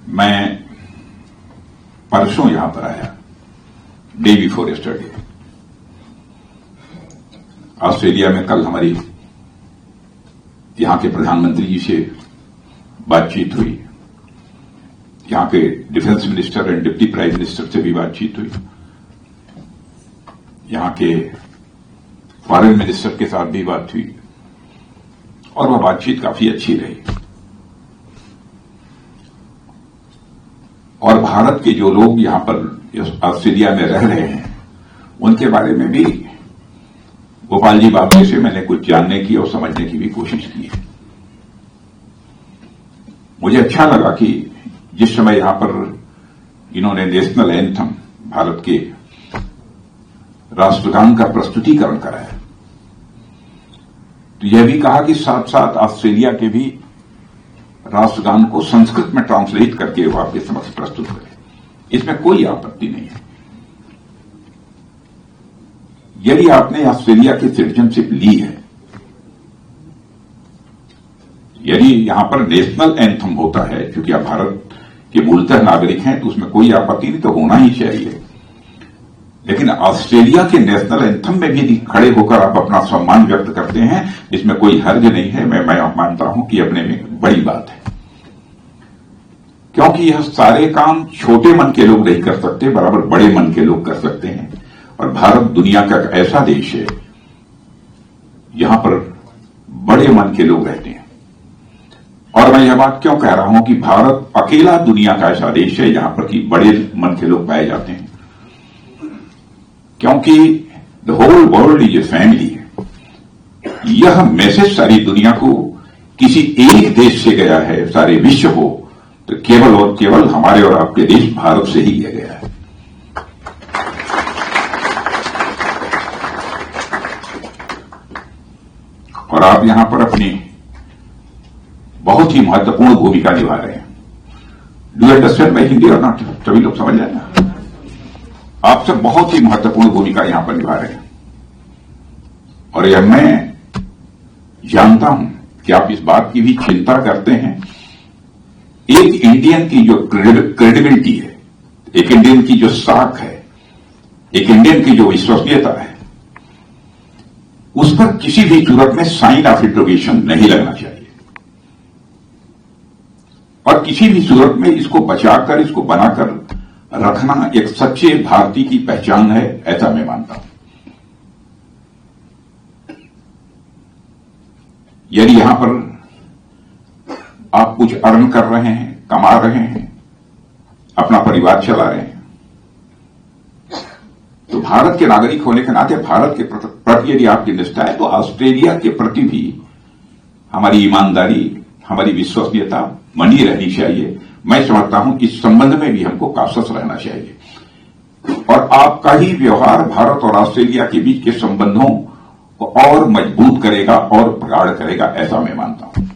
मैं परसों यहां पर आया, डे बिफोर यस्टरडे। ऑस्ट्रेलिया में कल हमारी यहां के प्रधानमंत्री जी से बातचीत हुई, यहां के defence minister and deputy prime minister से भी बातचीत हुई, यहां के फॉरेन मिनिस्टर के साथ भी बात हुई और वह बातचीत काफी अच्छी रही। और भारत के जो लोग यहां पर ऑस्ट्रेलिया में रह रहे हैं उनके बारे में भी गोपाल जी बाबू से मैंने कुछ जानने की और समझने की भी कोशिश की है। मुझे अच्छा लगा कि जिस समय यहां पर इन्होंने नेशनल एंथम, भारत के राष्ट्रगान का प्रस्तुतिकरण कराया, तो यह भी कहा कि साथ साथ ऑस्ट्रेलिया के भी राष्ट्रगान को संस्कृत में ट्रांसलेट करके वो आपके समक्ष प्रस्तुत करें। इसमें कोई आपत्ति नहीं है। यदि आपने ऑस्ट्रेलिया की सिटीजनशिप ली है, यदि यहां पर नेशनल एंथम होता है, क्योंकि आप भारत के मूलतः नागरिक हैं, तो उसमें कोई आपत्ति नहीं, तो होना ही चाहिए। लेकिन ऑस्ट्रेलिया के नेशनल एंथम में भी खड़े होकर आप अपना सम्मान व्यक्त करते हैं, इसमें कोई हर्ज नहीं है। मैं मानता हूं कि अपने में बड़ी बात है, क्योंकि यह सारे काम छोटे मन के लोग नहीं कर सकते, बराबर बड़े मन के लोग कर सकते हैं। और भारत दुनिया का एक ऐसा देश है यहां पर बड़े मन के लोग रहते हैं। और मैं यह बात क्यों कह रहा हूं कि भारत अकेला दुनिया का ऐसा देश है जहां पर कि बड़े मन के लोग पाए जाते हैं, क्योंकि the whole world is a family. यह मैसेज सारी दुनिया को किसी एक देश से गया है, सारे विश्व को, तो केवल और केवल हमारे और आपके देश भारत से ही लिया गया है। और आप यहां पर अपनी बहुत ही महत्वपूर्ण भूमिका निभा रहे हैं। Do you understand my Hindi और नॉट? सभी लोग समझ रहे हैं ना? आप सब बहुत ही महत्वपूर्ण भूमिका यहां पर निभा रहे हैं। और यह मैं जानता हूं कि आप इस बात की भी चिंता करते हैं। एक इंडियन की जो क्रेडिबिलिटी है, एक इंडियन की जो साख है, एक इंडियन की जो विश्वसनीयता है, उस पर किसी भी सूरत में साइन ऑफ इंट्रोगेशन नहीं लगना चाहिए। और किसी भी सूरत में इसको बचाकर, इसको बनाकर रखना एक सच्चे भारतीय की पहचान है, ऐसा मैं मानता हूं। यदि यहां पर आप कुछ अर्न कर रहे हैं, कमा रहे हैं, अपना परिवार चला रहे हैं, तो भारत के नागरिक होने के नाते भारत के प्रति यदि आपकी निष्ठा है, तो ऑस्ट्रेलिया के प्रति भी हमारी ईमानदारी, हमारी विश्वसनीयता बनी रहनी चाहिए। मैं समझता हूं कि इस संबंध में भी हमको काशस रहना चाहिए। और आपका ही व्यवहार भारत और ऑस्ट्रेलिया के बीच के संबंधों को और मजबूत करेगा और प्रगाढ़ करेगा, ऐसा मैं मानता हूं।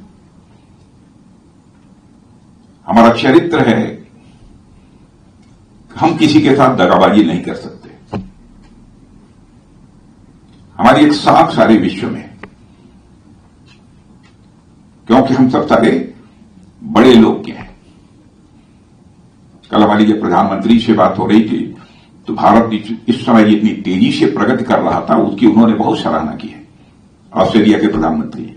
हमारा चरित्र है, हम किसी के साथ दगाबाजी नहीं कर सकते। हमारी एक साख सारे विश्व में, क्योंकि हम सब सारे बड़े लोग के हैं। कल हमारी जब प्रधानमंत्री से बात हो रही थी, तो भारत इस समय इतनी तेजी से प्रगति कर रहा था, उसकी उन्होंने बहुत सराहना की है, ऑस्ट्रेलिया के प्रधानमंत्री ने।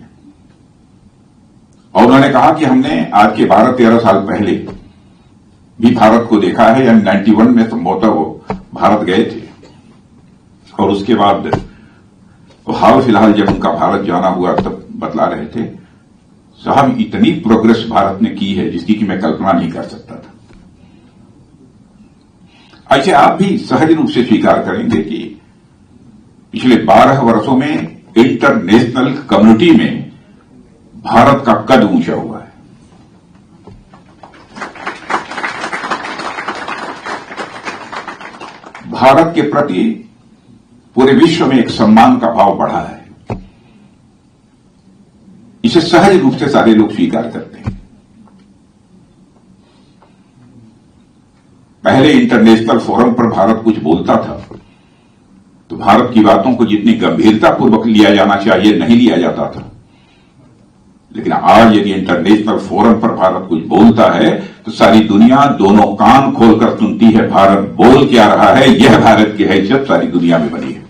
और उन्होंने कहा कि हमने आज के 12-13 साल पहले भी भारत को देखा है, यानी 91 में संभवतः वो भारत गए थे। और उसके बाद हाल फिलहाल जब उनका भारत जाना हुआ, तब बतला रहे थे, साहब इतनी प्रोग्रेस भारत ने की है जिसकी कि मैं कल्पना नहीं कर सकता था। अच्छा, आप भी सहज रूप से स्वीकार करेंगे कि पिछले 12 वर्षों में इंटरनेशनल कम्युनिटी में भारत का कद ऊंचा हुआ है। भारत के प्रति पूरे विश्व में एक सम्मान का भाव बढ़ा है। इसे सहज रूप से सारे लोग स्वीकार करते हैं। पहले इंटरनेशनल फोरम पर भारत कुछ बोलता था तो भारत की बातों को जितनी गंभीरतापूर्वक लिया जाना चाहिए नहीं लिया जाता था। लेकिन आज यदि इंटरनेशनल फोरम पर भारत कुछ बोलता है तो सारी दुनिया दोनों कान खोलकर सुनती है भारत बोल क्या रहा है। यह भारत की हैसियत सारी दुनिया में बनी है।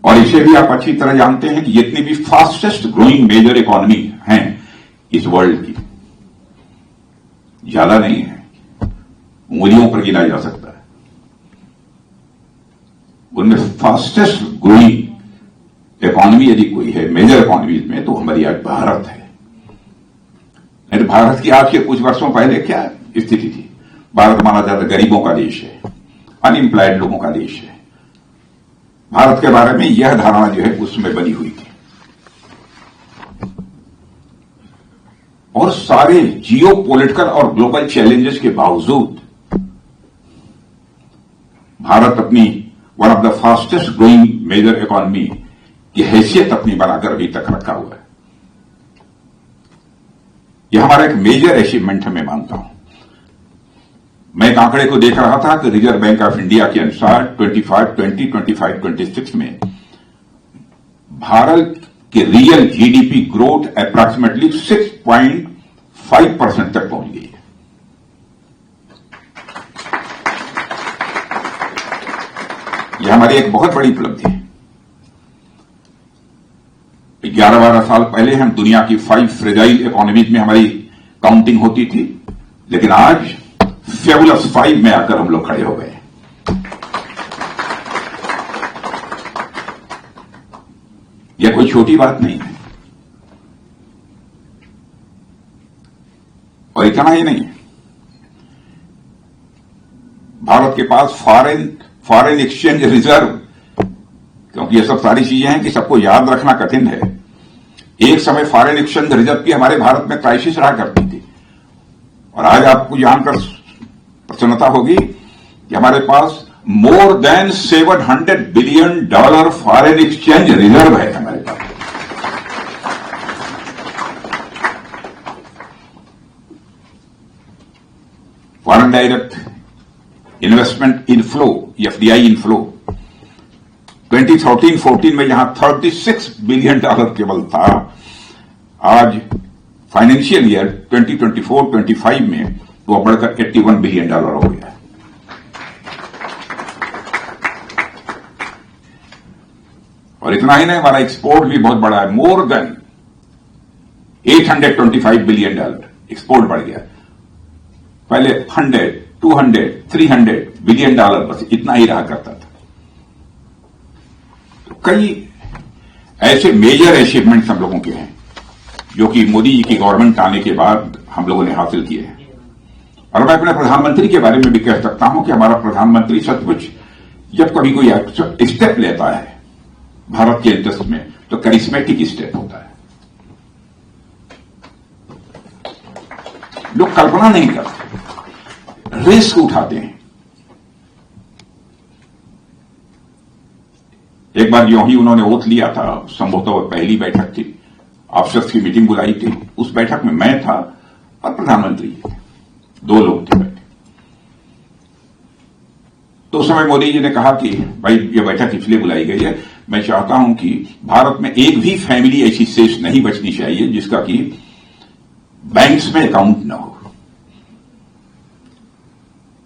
और इसे भी आप अच्छी तरह जानते हैं कि जितनी भी फास्टेस्ट ग्रोइंग मेजर इकोनॉमी हैं इस वर्ल्ड की, ज्यादा नहीं है, उंगलियों पर गिना जा सकता है, उनमें फास्टेस्ट ग्रोइंग इकोनॉमी यदि कोई है मेजर इकोनॉमीज में तो हमारी आज भारत है। नहीं तो भारत की आज के कुछ वर्षों पहले क्या स्थिति थी? भारत माना जाता गरीबों का देश है, अनएम्प्लॉयड लोगों का देश है। भारत के बारे में यह धारणा जो है उसमें बनी हुई थी। और सारे जियो पॉलिटिकल और ग्लोबल चैलेंजेस के बावजूद भारत अपनी one of the fastest growing major economy की हैसियत अपनी बनाकर अभी तक रखा हुआ है। यह हमारा एक मेजर अचीवमेंट है, मैं मानता हूं। मैं एक आंकड़े को देख रहा था कि रिजर्व बैंक ऑफ इंडिया के अनुसार 25-26 में भारत के रियल जीडीपी ग्रोथ अप्रॉक्सीमेटली 6.5% तक पहुंच गई है। यह हमारी एक बहुत बड़ी उपलब्धि है। 11-12 साल पहले हम दुनिया की 5 फ्रेजाइल इकोनॉमीज में हमारी काउंटिंग होती थी, लेकिन आज फेबुलस 5 में आकर हम लोग खड़े हो गए। यह कोई छोटी बात नहीं है। और इतना ही नहीं, भारत के पास फॉरेन एक्सचेंज रिजर्व, क्योंकि ये सब सारी चीजें हैं कि सबको याद रखना कठिन है। एक समय फॉरेन एक्सचेंज रिजर्व की हमारे भारत में क्राइसिस रहा करती थी, और आज आपको जानकर प्रसन्नता होगी कि हमारे पास more than $700 billion foreign exchange reserve है हमारे पास। Foreign direct investment inflow, FDI inflow 2013-14 में जहां $36 बिलियन केवल था, आज फाइनेंशियल ईयर 2024-25 में वो बढ़कर $81 बिलियन हो गया। और इतना ही नहीं, हमारा एक्सपोर्ट भी बहुत बड़ा है। मोर देन $825 बिलियन एक्सपोर्ट बढ़ गया। पहले 100, 200, 300 बिलियन बस इतना ही रहा करता था। तो कई ऐसे मेजर अचीवमेंट्स हम लोगों के हैं जो कि मोदी जी की गवर्नमेंट आने के बाद हम लोगों ने हासिल किए हैं। और मैं अपने प्रधानमंत्री के बारे में भी कह सकता हूं कि हमारा प्रधानमंत्री सचमुच जब कभी कोई स्टेप लेता है भारत के इंटरेस्ट में तो करिश्मेटिक स्टेप होता है। लोग कल्पना नहीं करते, रिस्क उठाते हैं। एक बार यूं ही उन्होंने ओथ लिया था, संभवतः पहली बैठक थी, ऑफिसर्स की मीटिंग बुलाई थी। उस बैठक में मैं था और प्रधानमंत्री, 2 लोग थे बैठे। तो उस समय मोदी जी ने कहा कि भाई ये बैठक इसलिए बुलाई गई है, मैं चाहता हूं कि भारत में एक भी फैमिली ऐसी शेष नहीं बचनी चाहिए जिसका कि बैंक्स में अकाउंट न हो।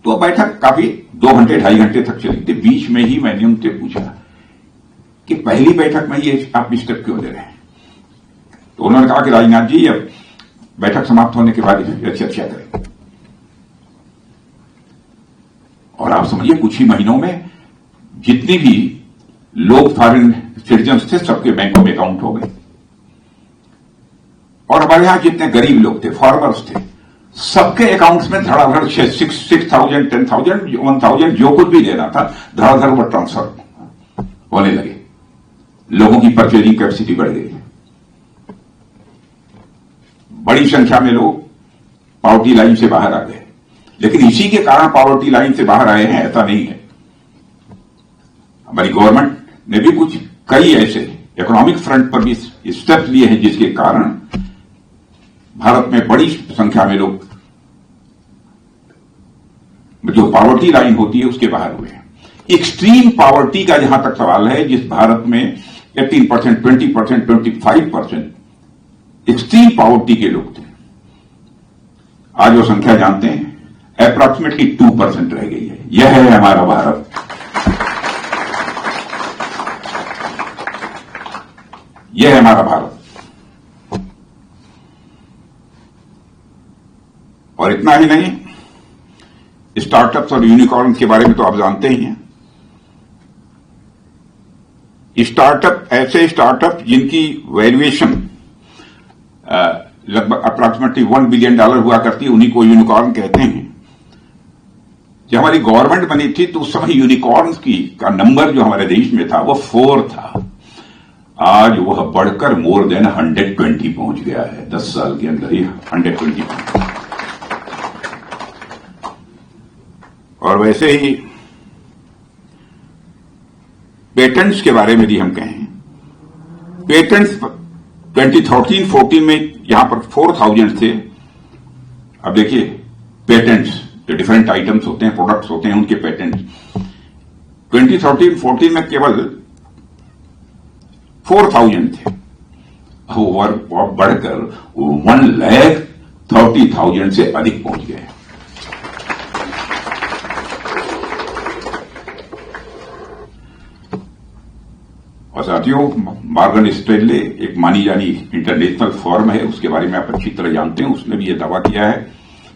तो बैठक काफी 2 घंटे 2.5 घंटे तक चली थी। बीच में ही मैंने उनसे पूछा कि पहली बैठक में ये आप स्टेप क्यों ले रहे हैं? तो उन्होंने कहा कि राजनाथ जी अब बैठक समाप्त होने के बाद चर्चा करें। और आप समझिए कुछ ही महीनों में जितनी भी लोग फॉरेन सिटीजन्स थे सबके बैंकों में अकाउंट हो गए। और हमारे यहां जितने गरीब लोग थे, फार्मर्स थे, सबके अकाउंट्स में धड़ाधड़ 6,000, 10,000, 1,000 जो कुछ भी लेना था धड़ाधड़ वो ट्रांसफर होने लगे। लोगों की परचेजिंग कैपेसिटी बढ़ गई। बड़ी संख्या में लोग पॉवर्टी लाइन से बाहर आ गए। लेकिन इसी के कारण पॉवर्टी लाइन से बाहर आए हैं ऐसा नहीं है। हमारी गवर्नमेंट ने भी कुछ कई ऐसे इकोनॉमिक फ्रंट पर भी स्टेप लिए हैं जिसके कारण भारत में बड़ी संख्या में लोग जो पॉवर्टी लाइन होती है उसके बाहर हुए हैं। एक्सट्रीम पॉवर्टी का जहां तक सवाल है, जिस भारत में 18%, 20%, 25% एक्सट्रीम पॉवर्टी के लोग थे, आज वो संख्या जानते हैं, अप्रॉक्सीमेटली 2% रह गई है। यह है हमारा भारत। यह है हमारा भारत। और इतना ही नहीं, स्टार्टअप्स और यूनिकॉर्न के बारे में तो आप जानते ही हैं। स्टार्टअप, ऐसे स्टार्टअप जिनकी वैल्यूएशन लगभग अप्रॉक्सीमेटली $1 बिलियन हुआ करती है, उन्हीं को यूनिकॉर्न कहते हैं। जब हमारी गवर्नमेंट बनी थी तो उस समय यूनिकॉर्न का नंबर जो हमारे देश में था वो 4 था। आज वह बढ़कर मोर देन 120 पहुंच गया है। 10 साल के अंदर ही 120। और वैसे ही पेटेंट्स के बारे में भी हम कहें, पेटेंट्स 2013-14 में यहां पर 4000 थे। अब देखिए, पेटेंट्स जो डिफरेंट आइटम्स होते हैं, प्रोडक्ट्स होते हैं, उनके पेटेंट्स 2013-14 में केवल 4000 थे। वो बढ़कर 1,30,000 से अधिक पहुंच गए। और साथियों, मॉर्गन स्टैनले एक मानी जानी इंटरनेशनल फर्म है, उसके बारे में आप अच्छी तरह जानते हैं। उसने भी यह दावा किया है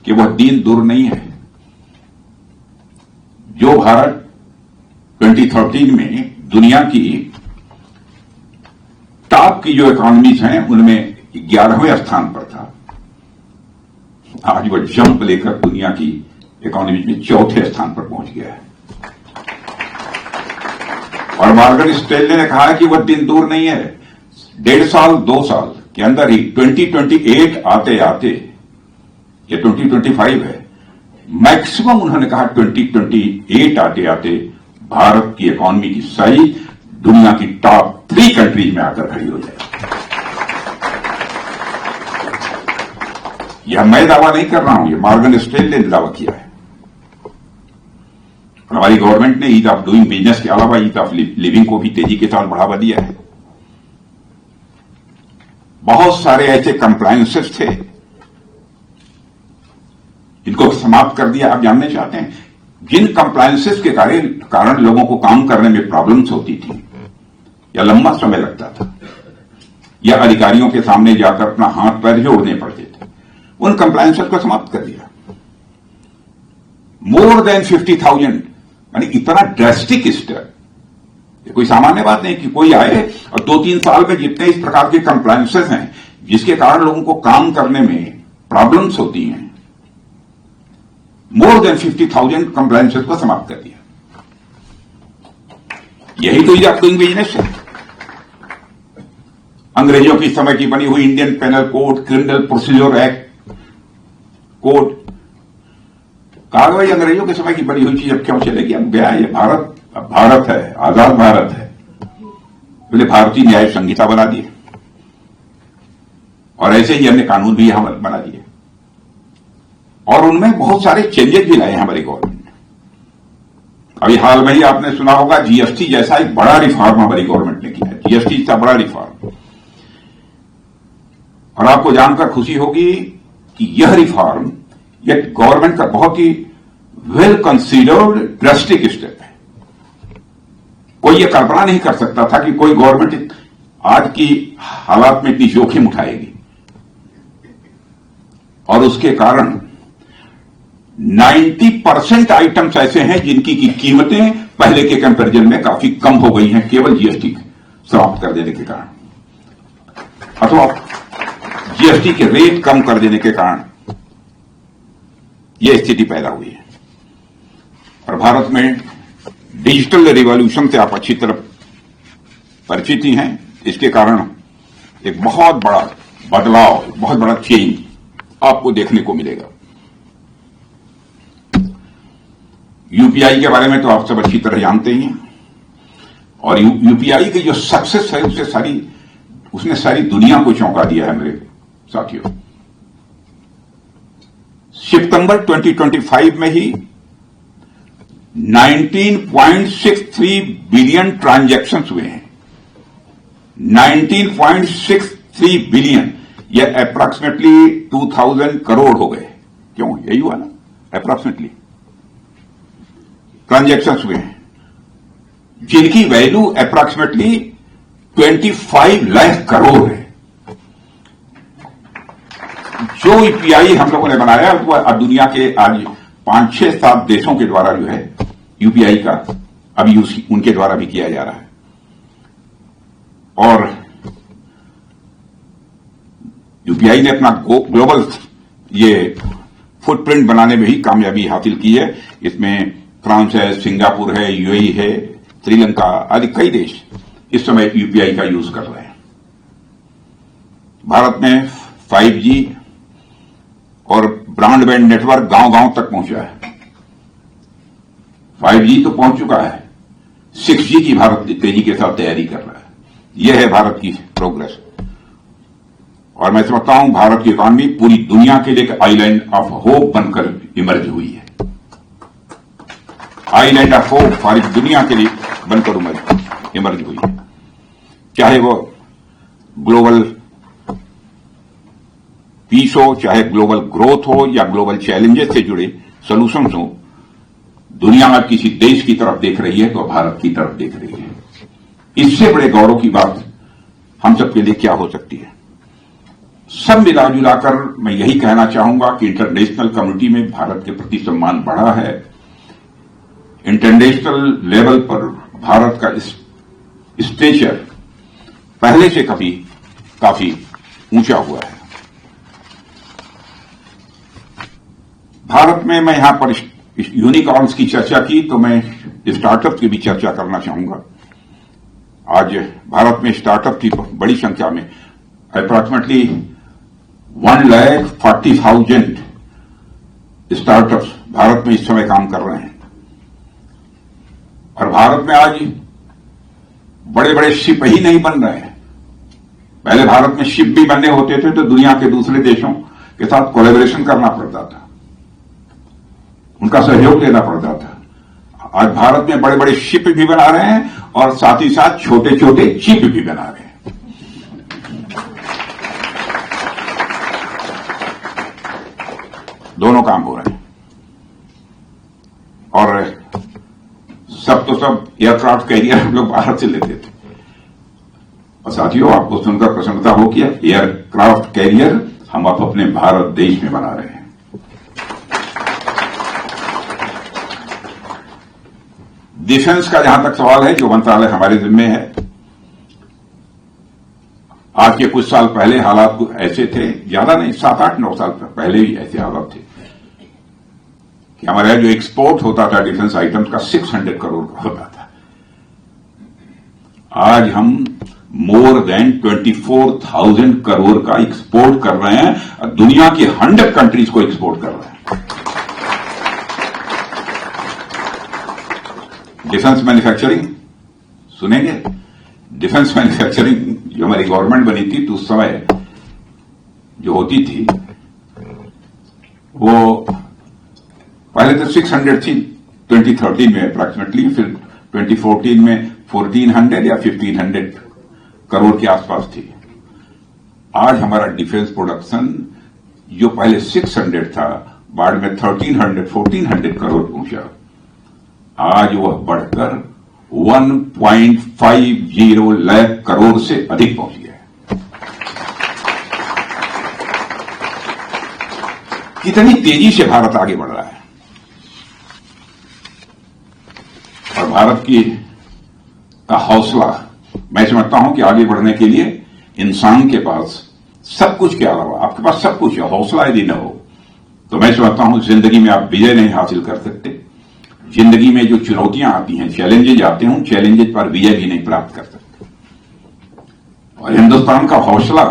कि वह दिन दूर नहीं है, जो भारत 2013 में दुनिया की टॉप की जो इकोनॉमीज हैं उनमें 11वें स्थान पर था, आज वह जंप लेकर दुनिया की इकोनॉमी में 4थे स्थान पर पहुंच गया है। और मॉर्गन स्टैनले ने कहा है कि वह दिन दूर नहीं है, 1.5 साल 2 साल के अंदर ही 2028 आते आते, ये 2025 है, मैक्सिमम उन्होंने कहा 2028 आते आते भारत की इकोनॉमी की साइज दुनिया की टॉप 3 कंट्रीज में आकर खड़ी हो जाए। यह मैं दावा नहीं कर रहा हूं, यह मॉर्गन स्टैनले ने दावा किया है। और हमारी गवर्नमेंट ने ईज ऑफ डूइंग बिजनेस के अलावा ईज ऑफ लिविंग को भी तेजी के साथ बढ़ावा दिया है। बहुत सारे ऐसे कंप्लायंसेस थे इनको समाप्त कर दिया। आप जानना चाहते हैं, जिन कंप्लायंसेस के कारण लोगों को काम करने में प्रॉब्लम्स होती थी, या लंबा समय लगता था, या अधिकारियों के सामने जाकर अपना हाथ पैर जोड़ने पड़ते थे, उन कंप्लायंसेस को समाप्त कर दिया। मोर देन 50,000, यानी इतना ड्रेस्टिक स्टेप, ये कोई सामान्य बात नहीं कि कोई आए और 2-3 साल में जितने इस प्रकार के कंप्लायंसेस हैं जिसके कारण लोगों को काम करने में प्रॉब्लम्स होती हैं, मोर देन 50,000 कंप्लायंसेस को समाप्त कर दिया। यही तो ईज ऑफ डूइंग बिजनेस है। अंग्रेजों की समय की बनी हुई Indian penal code, criminal procedure act code, कहा भाई अंग्रेजों के समय की बनी हुई चीज अब क्यों चलेगी? अब गया ये भारत, अब भारत है, आजाद भारत है। पहले भारतीय न्याय संहिता बना दी और ऐसे ही अन्य कानून भी यहां बना दिए, और उनमें बहुत सारे चेंजेस भी लाए हमारी गवर्नमेंट ने। अभी हाल में ही आपने सुना होगा, जीएसटी जैसा एक बड़ा रिफॉर्म हमारी गवर्नमेंट ने किया है। जीएसटी का बड़ा रिफॉर्म, और आपको जानकर खुशी होगी कि यह रिफॉर्म यह गवर्नमेंट का बहुत ही वेल कंसीडर्ड ड्रास्टिक स्टेप है। कोई यह कल्पना नहीं कर सकता था कि कोई गवर्नमेंट आज की हालात में इतनी जोखिम उठाएगी, और उसके कारण 90% आइटम्स ऐसे हैं जिनकी की कीमतें पहले के कंपैरिजन में काफी कम हो गई हैं, केवल जीएसटी समाप्त कर देने के कारण, अथवा जीएसटी के रेट कम कर देने के कारण यह स्थिति पैदा हुई है। और भारत में डिजिटल रिवॉल्यूशन से आप अच्छी तरह परिचित ही हैं। इसके कारण एक बहुत बड़ा बदलाव, बहुत बड़ा चेंज आपको देखने को मिलेगा। यूपीआई के बारे में तो आप सब अच्छी तरह जानते ही हैं, और यूपीआई की जो सक्सेस है उसने सारी दुनिया को चौंका दिया है मेरे साथियों। सितंबर 2025 में ही 19.63 बिलियन ट्रांजैक्शंस हुए हैं। 19.63 बिलियन, यह अप्रॉक्सीमेटली 2000 करोड़ हो गए। क्यों? यही हुआ ना, अप्रॉक्सीमेटली ट्रांजैक्शंस हुए हैं जिनकी वैल्यू अप्रॉक्सीमेटली 25 लाख करोड़ है। जो यूपीआई हम लोगों ने बनाया वो अब दुनिया के आज 5, 6, 7 देशों के द्वारा जो है यूपीआई का अब यूज उनके द्वारा भी किया जा रहा है। और यूपीआई ने अपना ग्लोबल ये फुटप्रिंट बनाने में ही कामयाबी हासिल की है। इसमें फ्रांस है, सिंगापुर है, यूएई है, श्रीलंका आदि कई देश इस समय यूपीआई का यूज कर रहे हैं। भारत में 5G और ब्रॉडबैंड नेटवर्क गांव-गांव तक पहुंचा है। 5G तो पहुंच चुका है, 6G की भारत तेजी के साथ तैयारी कर रहा है। यह है भारत की प्रोग्रेस। और मैं समझता हूं भारत की इकॉनमी पूरी दुनिया के लिए एक आइलैंड ऑफ होप बनकर इमर्ज हुई है। आइलैंड ऑफ होप सारी दुनिया के लिए बनकर इमर्ज हुई है। चाहे वो ग्लोबल पीस हो, चाहे ग्लोबल ग्रोथ हो या ग्लोबल चैलेंजेस से जुड़े सॉल्यूशंस हो, दुनिया में किसी देश की तरफ देख रही है तो भारत की तरफ देख रही है। इससे बड़े गौरव की बात हम सबके लिए क्या हो सकती है? सब मिला जुलाकर मैं यही कहना चाहूंगा कि इंटरनेशनल कम्युनिटी में भारत के प्रति सम्मान बढ़ा है। इंटरनेशनल लेवल पर भारत का स्टेचर पहले से काफी ऊंचा हुआ है। भारत में मैं यहां पर यूनिकॉर्न्स की चर्चा की तो मैं स्टार्टअप की भी चर्चा करना चाहूंगा। आज भारत में स्टार्टअप की बड़ी संख्या में अप्रॉक्सीमेटली 1,40,000 स्टार्टअप्स भारत में इस समय काम कर रहे हैं। और भारत में आज बड़े बड़े शिप ही नहीं बन रहे हैं। पहले भारत में शिप भी बनने होते थे तो दुनिया के दूसरे देशों के साथ कोलैबोरेशन करना पड़ता था, उनका सहयोग लेना पड़ता था। आज भारत में बड़े बड़े शिप भी बना रहे हैं और साथ ही साथ छोटे छोटे चिप भी बना रहे हैं। दोनों काम हो रहे हैं। और सब तो सब एयरक्राफ्ट कैरियर हम लोग बाहर से लेते थे। और साथियों, आपको सुनकर प्रसन्नता हो कि एयरक्राफ्ट कैरियर हम आप अपने भारत देश में बना रहे हैं। डिफेंस का जहां तक सवाल है, जो मंत्रालय हमारे जिम्मे है, आज के कुछ साल पहले हालात ऐसे थे, ज्यादा नहीं, 7, 8, 9 साल पहले ही ऐसे हालात थे कि हमारे यहां जो एक्सपोर्ट होता था डिफेंस आइटम्स का 600 करोड़ का होता था। आज हम मोर देन 24,000 करोड़ का एक्सपोर्ट कर रहे हैं और दुनिया की 100 कंट्रीज को एक्सपोर्ट कर रहे हैं। डिफेंस मैन्युफैक्चरिंग सुनेंगे? डिफेंस मैन्युफैक्चरिंग जो हमारी गवर्नमेंट बनी थी तो उस समय जो होती थी वो पहले तो 600 थी 2013 में अप्रॉक्सीमेटली, फिर 2014 में 1400 या 1500 करोड़ के आसपास थी। आज हमारा डिफेंस प्रोडक्शन जो पहले 600 था, बाद में 1300, 1400 करोड़ पहुंचा। आज वह बढ़कर 1.50 लाख करोड़ से अधिक पहुंच गया है। कितनी तेजी से भारत आगे बढ़ रहा है। और भारत का हौसला, मैं समझता हूं कि आगे बढ़ने के लिए इंसान के पास सब कुछ के अलावा, आपके पास सब कुछ है, हौसला यदि न हो तो मैं समझता हूं जिंदगी में आप विजय नहीं हासिल कर सकते। जिंदगी में जो चुनौतियां आती हैं, चैलेंजेज आते हैं, उन चैलेंजेज पर विजय भी नहीं प्राप्त कर सकते। और हिंदुस्तान का हौसला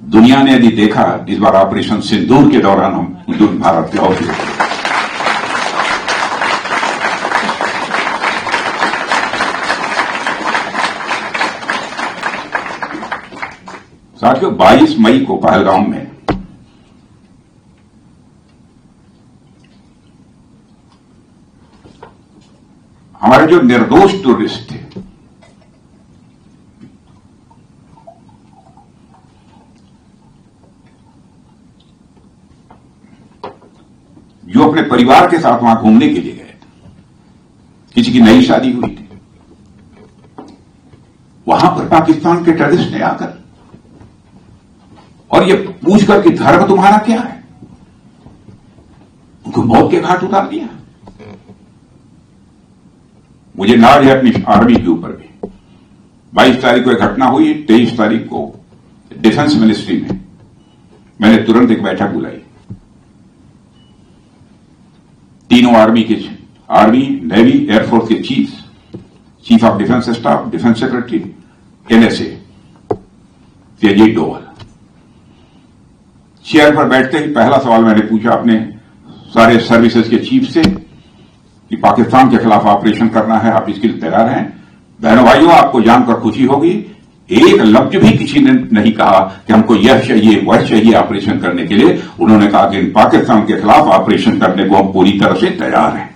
दुनिया ने यदि देखा, इस बार ऑपरेशन सिंदूर के दौरान हम भारत के हौसले, साथियों 22 मई को पहलगाम में हमारे जो निर्दोष टूरिस्ट थे, जो अपने परिवार के साथ वहां घूमने के लिए गए थे, किसी की नई शादी हुई थी, वहां पर पाकिस्तान के टेररिस्ट ने आकर और ये पूछकर कि धर्म तुम्हारा क्या है, उनको मौत के घाट उतार दिया। मुझे नाज है अपनी आर्मी के ऊपर भी। 22 तारीख को एक घटना हुई, 23 तारीख को डिफेंस मिनिस्ट्री में मैंने तुरंत एक बैठक बुलाई। तीनों आर्मी, नेवी, एयरफोर्स के chief of defence staff, defence secretary, NSA, Ajit Doval. Chair पर बैठते ही पहला सवाल मैंने पूछा अपने सारे सर्विसेज के चीफ से कि पाकिस्तान के खिलाफ ऑपरेशन करना है, आप इसके लिए तैयार हैं? बहनों भाइयों, आपको जानकर खुशी होगी, एक लफ्ज भी किसी ने नहीं कहा कि हमको यह चाहिए वह चाहिए ऑपरेशन करने के लिए। उन्होंने कहा कि पाकिस्तान के खिलाफ ऑपरेशन करने को हम पूरी तरह से तैयार हैं।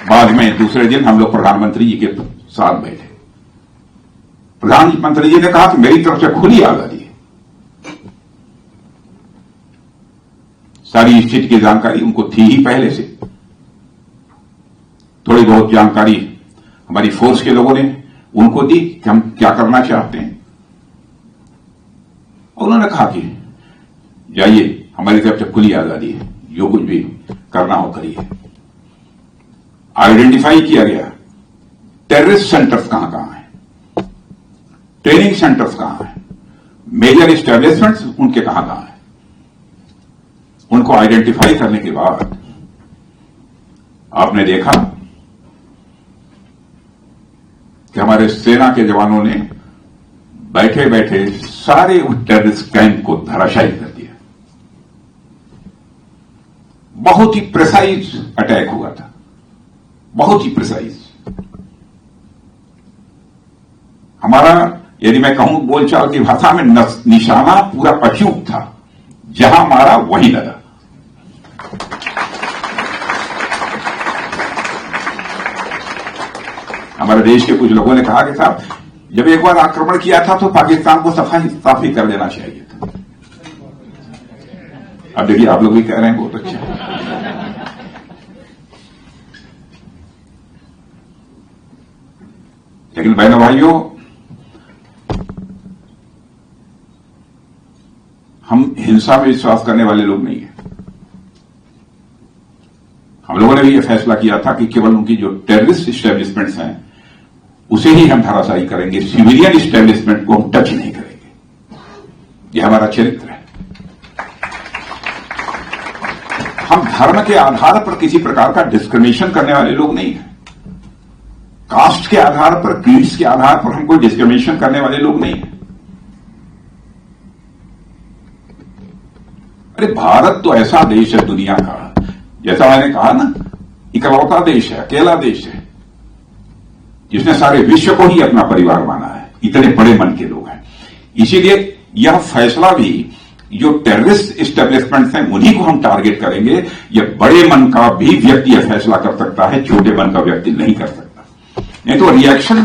बाद में दूसरे दिन हम लोग प्रधानमंत्री जी के साथ बैठे। प्रधानमंत्री जी ने कहा कि मेरी तरफ से खुली आजादी है, सारी स्थिति की जानकारी उनको थी ही पहले से। थोड़ी बहुत जानकारी हमारी फोर्स के लोगों ने उनको दी कि हम क्या करना चाहते हैं, और उन्होंने कहा कि जाइए, हमारी तरफ से खुली आजादी है, जो कुछ भी करना हो करिए। आइडेंटिफाई किया गया टेररिस्ट सेंटर्स कहां कहां हैं, ट्रेनिंग सेंटर्स कहां हैं, मेजर एस्टेब्लिशमेंट्स उनके कहां कहां हैं। उनको आइडेंटिफाई करने के बाद आपने देखा कि हमारे सेना के जवानों ने बैठे बैठे सारे उस टेररिस्ट कैंप को धराशायी कर दिया। बहुत ही प्रिसाइज अटैक हुआ था, बहुत ही प्रिसाइज। हमारा, यदि मैं कहूं बोलचाल की भाषा में, निशाना पूरा अचूक था, जहां मारा वहीं लगा। हमारे देश के कुछ लोगों ने कहा कि साहब, जब एक बार आक्रमण किया था तो पाकिस्तान को साफी कर देना चाहिए था। अब देखिए, आप लोग भी कह रहे हैं बहुत अच्छा। लेकिन बहनों भाइयों, हम हिंसा में विश्वास करने वाले लोग नहीं हैं। हम लोगों ने भी यह फैसला किया था कि केवल उनकी जो टेररिस्ट इस्टेब्लिशमेंट्स हैं उसे ही हम धराशायी करेंगे, सिविलियन इस्टेब्लिशमेंट को हम टच नहीं करेंगे। यह हमारा चरित्र है। हम धर्म के आधार पर किसी प्रकार का डिस्क्रिमिनेशन करने वाले लोग नहीं हैं। कास्ट के आधार पर, क्रीड्स के आधार पर हम कोई डिस्क्रिमिनेशन करने वाले लोग नहीं हैं। अरे भारत तो ऐसा देश है दुनिया का, जैसा मैंने कहा ना, इकलौता देश है, अकेला देश है जिसने सारे विश्व को ही अपना परिवार माना है। इतने बड़े मन के लोग हैं। इसीलिए यह फैसला भी, जो टेररिस्ट इस्टेब्लिशमेंट्स हैं उन्हीं को हम टारगेट करेंगे। यह बड़े मन का भी व्यक्ति यह फैसला कर सकता है, छोटे मन का व्यक्ति नहीं कर सकता। नहीं तो रिएक्शन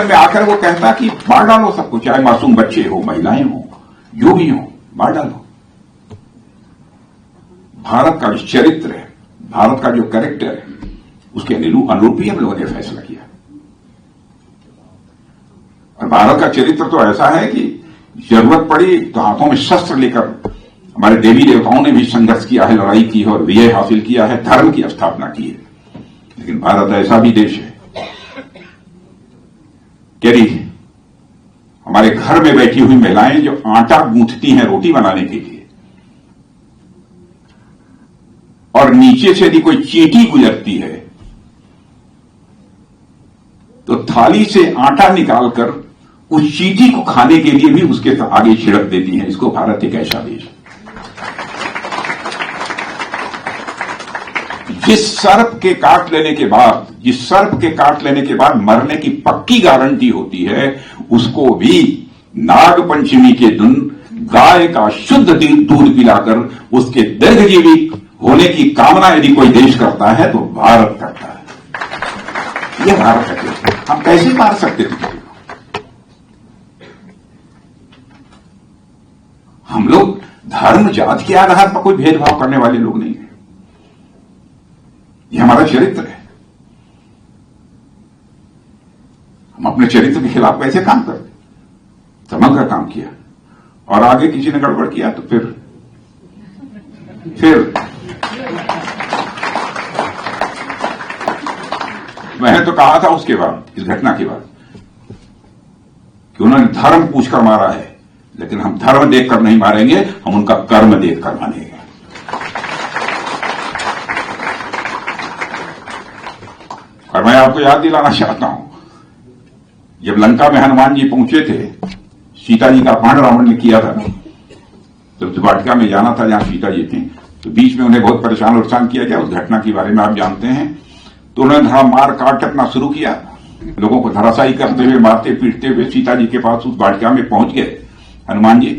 में आकर वो कहता कि मार डालो सबको, चाहे मासूम बच्चे हो, महिलाएं हो, जो भी हो, मार डालो। भारत का जो चरित्र है, भारत का जो कैरेक्टर है, उसके अनुरूप ही हम लोगों ने फैसला किया। और भारत का चरित्र तो ऐसा है कि जरूरत पड़ी तो हाथों में शस्त्र लेकर हमारे देवी देवताओं ने भी संघर्ष किया है, लड़ाई की है और विजय हासिल किया है, धर्म की स्थापना की है। लेकिन भारत ऐसा भी देश है कि हमारे घर में बैठी हुई महिलाएं जो आटा गूंथती हैं रोटी बनाने के लिए, और नीचे से यदि कोई चींटी गुजरती है तो थाली से आटा निकालकर उस चींटी को खाने के लिए भी उसके आगे छिड़क देती हैं। इसको भारत एक ऐसा देश है। जिस सर्प के काट लेने के बाद मरने की पक्की गारंटी होती है, उसको भी नाग पंचमी के दिन गाय का शुद्ध दूध पिलाकर उसके दीर्घजीवी होने की कामना यदि कोई देश करता है तो भारत करता है। यह भारत का देश है। हम कैसे मार सकते थे किसी को? हम लोग धर्म जाति के आधार पर कोई भेदभाव करने वाले लोग नहीं हैं। यह हमारा चरित्र है। हम अपने चरित्र के खिलाफ कैसे काम करते? समग्र काम किया और आगे किसी ने गड़बड़ किया तो फिर मैंने तो कहा था उसके बाद, इस घटना के बाद, कि उन्होंने धर्म पूछकर मारा है, लेकिन हम धर्म देखकर नहीं मारेंगे, हम उनका कर्म देखकर मारेंगे। और मैं आपको याद दिलाना चाहता हूं, जब लंका में हनुमान जी पहुंचे थे, सीता जी का अपहरण रावण ने किया था, तो वाटिका में जाना था जहां सीता जी थी, तो बीच में उन्हें बहुत परेशान किया गया। उस घटना के बारे में आप जानते हैं। तो उन्होंने थोड़ा मार काट अपना शुरू किया, लोगों को धराशायी करते हुए, मारते पीटते हुए सीता जी के पास उस वाटिका में पहुंच गए हनुमान जी।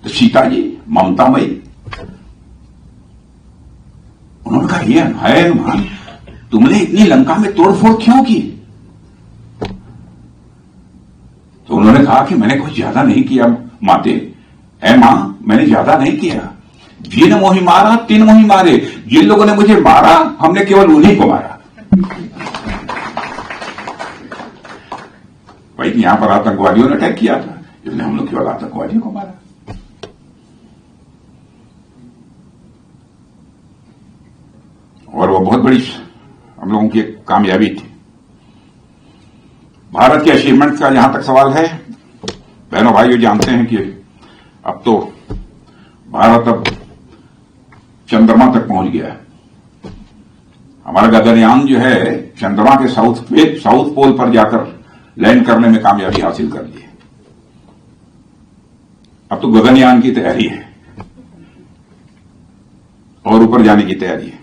तो सीता जी ममतामयी, उन्होंने कहा, ये है हनुमान, तुमने इतनी लंका में तोड़फोड़ क्यों की? तो उन्होंने कहा कि मैंने कुछ ज्यादा नहीं किया माते, ऐ मां, मैंने ज्यादा नहीं किया। जिन मोहि मारा तिन मोहि मारे, जिन लोगों ने मुझे मारा हमने केवल उन्हीं को मारा। भाई यहां पर आतंकवादियों ने अटैक किया था, इसलिए हम लोग केवल आतंकवादियों को मारा। और वो बहुत बड़ी हम लोगों की एक कामयाबी थी। भारत के अचीवमेंट का जहां तक सवाल है, बहनों भाइयों जानते हैं कि अब तो भारत अब चंद्रमा तक पहुंच गया है। हमारा गगनयान जो है चंद्रमा के साउथ पोल पर जाकर लैंड करने में कामयाबी हासिल कर ली है। अब तो गगनयान की तैयारी है और ऊपर जाने की तैयारी है।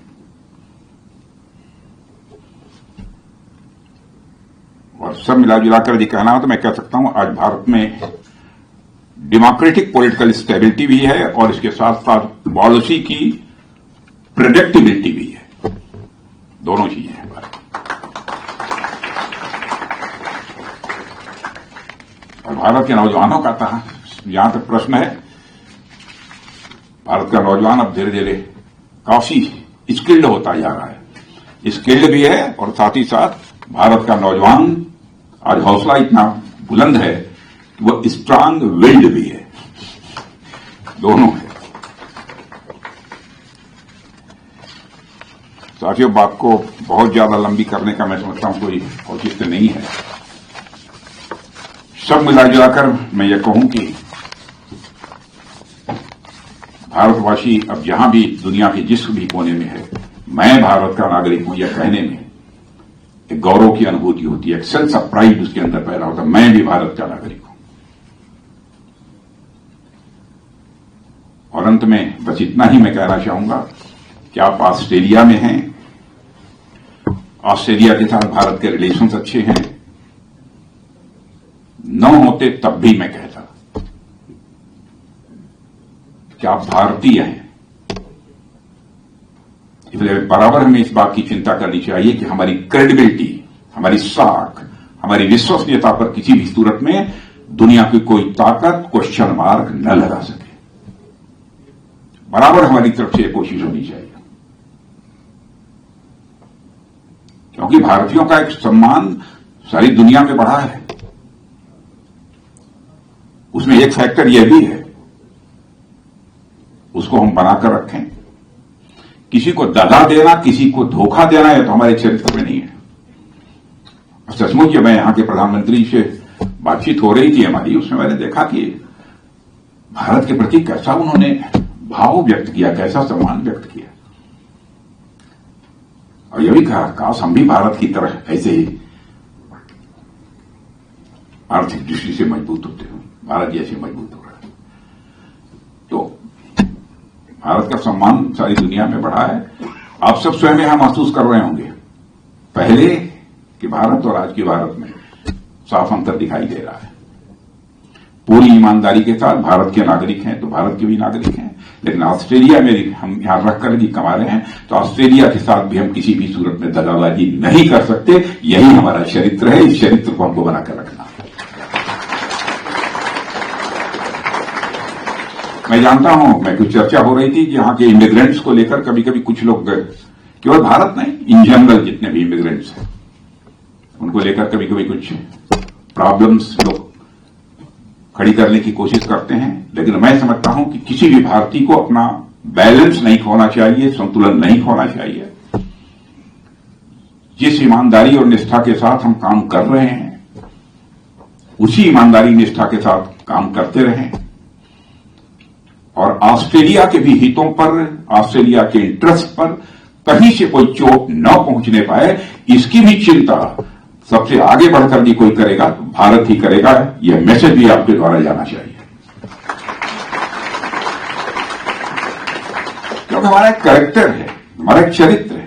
और सब मिलाजुलाकर यदि कहना हो तो मैं कह सकता हूं, आज भारत में डेमोक्रेटिक पॉलिटिकल स्टेबिलिटी भी है और इसके साथ साथ पॉलिसी की प्रेडिक्टेबिलिटी भी है। दोनों चीजें हैं भारत। और भारत के नौजवानों का था, जहां तक प्रश्न है, भारत का नौजवान अब धीरे धीरे काफी स्किल्ड होता जा रहा है। स्किल्ड भी है और साथ ही साथ भारत का नौजवान आज हौसला इतना बुलंद है कि वह स्ट्रांग विल्ड भी है। दोनों है। साथियों, बात को बहुत ज्यादा लंबी करने का मैं समझता हूं कोई औचित्य नहीं है। सब मिलाजुलाकर मैं ये कहूं कि भारतवासी अब जहां भी दुनिया के जिस भी कोने में है, मैं भारत का नागरिक हूं, यह कहने में एक गौरव की अनुभूति होती है, एक सेंस ऑफ प्राइड उसके अंदर पैदा होता है, मैं भी भारत का नागरिक हूं। और अंत में बस इतना ही मैं कहना चाहूंगा कि आप ऑस्ट्रेलिया में हैं, ऑस्ट्रेलिया के साथ भारत के रिलेशंस अच्छे हैं, न होते तब भी मैं कहता कि आप भारतीय हैं। इसलिए बराबर हमें इस बात की चिंता करनी चाहिए कि हमारी क्रेडिबिलिटी, हमारी साख, हमारी विश्वसनीयता पर किसी भी सूरत में दुनिया की कोई ताकत क्वेश्चन मार्क न लगा सके। बराबर हमारी तरफ से कोशिश होनी चाहिए, क्योंकि भारतीयों का एक सम्मान सारी दुनिया में बढ़ा है। उसमें एक फैक्टर यह भी है, उसको हम बनाकर रखें। किसी को दगा देना, किसी को धोखा देना, यह तो हमारे चरित्र में नहीं है। सचमुच मैं यहां के प्रधानमंत्री से बातचीत हो रही थी हमारी, उसमें मैंने देखा कि भारत के प्रति कैसा उन्होंने भाव व्यक्त किया, कैसा सम्मान व्यक्त किया। और यह भी कहा, काश हम भी भारत की तरह ऐसे ही आर्थिक दृष्टि से मजबूत होते हो, भारत जैसे मजबूत हो रहा है। तो भारत का सम्मान सारी दुनिया में बढ़ा है। आप सब स्वयं यहां महसूस कर रहे होंगे, पहले के भारत और आज के भारत में साफ अंतर दिखाई दे रहा है। पूरी ईमानदारी के साथ भारत के नागरिक हैं तो भारत के भी नागरिक हैं, लेकिन ऑस्ट्रेलिया में हम यहां रखकर भी कमा रहे हैं तो ऑस्ट्रेलिया के साथ भी हम किसी भी सूरत में दगाबाजी नहीं कर सकते। यही हमारा चरित्र है, इस चरित्र को हमको बनाकर रखना। मैं जानता हूं, मैं कुछ चर्चा हो रही थी कि यहां के इमिग्रेंट्स को लेकर कभी कभी कुछ लोग, केवल भारत नहीं, इन जनरल जितने भी इमिग्रेंट्स हैं उनको लेकर कभी कभी कुछ प्रॉब्लम्स लोग खड़ी करने की कोशिश करते हैं, लेकिन मैं समझता हूं कि किसी भी भारतीय को अपना बैलेंस नहीं खोना चाहिए, संतुलन नहीं खोना चाहिए। जिस ईमानदारी और निष्ठा के साथ हम काम कर रहे हैं उसी ईमानदारी निष्ठा के साथ काम करते रहें और ऑस्ट्रेलिया के भी हितों पर, ऑस्ट्रेलिया के इंटरेस्ट पर कहीं से कोई चोट न पहुंचने पाए, इसकी भी चिंता सबसे आगे बढ़कर भी कोई करेगा तो भारत ही करेगा। यह मैसेज भी आपके द्वारा जाना चाहिए, क्योंकि हमारा एक कैरेक्टर है, हमारा एक चरित्र है।